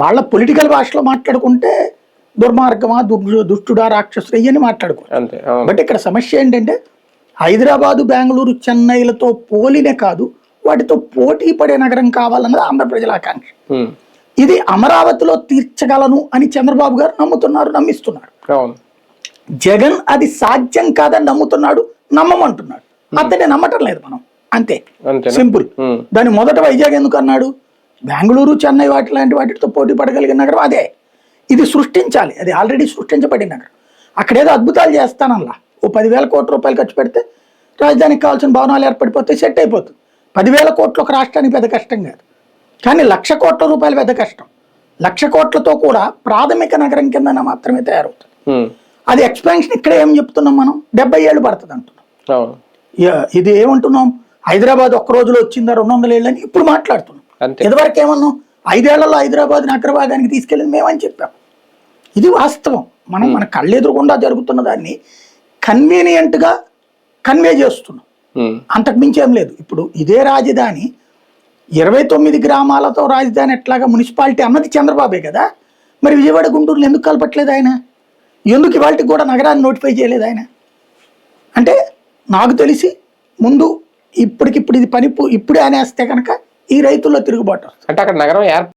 వాళ్ళ పొలిటికల్ భాషలో మాట్లాడుకుంటే దుర్మార్గమా, దుష్టుడా, రాక్షసుడు ఇవన్నీ మాట్లాడుకోవాలి. బట్ ఇక్కడ సమస్య ఏంటంటే హైదరాబాదు, బెంగళూరు, చెన్నైలతో పోలిన కాదు, వాటితో పోటీ పడే నగరం కావాలన్నది ఆంధ్ర ప్రజల ఆకాంక్ష. ఇది అమరావతిలో తీర్చగలను అని చంద్రబాబు గారు నమ్ముతున్నారు, నమ్మిస్తున్నాడు. జగన్ అది సాధ్యం కాదని నమ్ముతున్నాడు, నమ్మమంటున్నాడు. అతనే నమ్మటం లేదు మనం, అంతే సింపుల్. దాని మొదట వైజాగ్ ఎందుకు అన్నాడు? బెంగళూరు, చెన్నై వాటి లాంటి వాటితో పోటీ పడగలిగిన నగరం అదే. ఇది సృష్టించాలి, అది ఆల్రెడీ సృష్టించబడిన నగరం. అక్కడేదో అద్భుతాలు చేస్తానల్లా, ఓ 10,000 కోట్ల రూపాయలు ఖర్చు పెడితే రాజధానికి కావాల్సిన భవనాలు ఏర్పడిపోతే సెట్ అయిపోతుంది. 10,000 కోట్లు ఒక రాష్ట్రానికి పెద్ద కష్టం కాదు, కానీ 1,00,000 కోట్ల రూపాయలు పెద్ద కష్టం. 1,00,000 కోట్లతో కూడా ప్రాథమిక నగరం కింద మాత్రమే తయారవుతుంది. అది ఎక్స్పాన్షన్ ఇక్కడ ఏం చెప్తున్నాం మనం, 70 ఏళ్ళు పడుతుంది అంటున్నాం. ఇది ఏమంటున్నాం, హైదరాబాద్ ఒక్క రోజులో వచ్చిందా 200 ఏళ్ళు అని ఇప్పుడు మాట్లాడుతున్నాం. ఇదివరకు ఏమన్నాం, 5 ఏళ్లలో హైదరాబాద్ అగ్రభాగానికి తీసుకెళ్ళింది మేమని చెప్పాం. ఇది వాస్తవం. మనం మన కళ్ళెదురుగుండా జరుగుతున్న దాన్ని కన్వీనియంట్ గా కన్వే చేస్తున్నాం, అంతకు మించి ఏం లేదు. ఇప్పుడు ఇదే రాజధాని 29 గ్రామాలతో రాజధాని ఎట్లాగా మున్సిపాలిటీ అన్నది చంద్రబాబే కదా. మరి విజయవాడ, గుంటూరులో ఎందుకు కలపట్లేదు ఆయన? ఎందుకు ఇవాళకి కూడా నగరాన్ని నోటిఫై చేయలేదు ఆయన? అంటే నాకు తెలిసి ముందు ఇప్పటికిప్పుడు ఇది పని ఇప్పుడే అనేస్తే కనుక ఈ రైతుల్లో తిరుగుబాటు. అంటే అక్కడ నగరం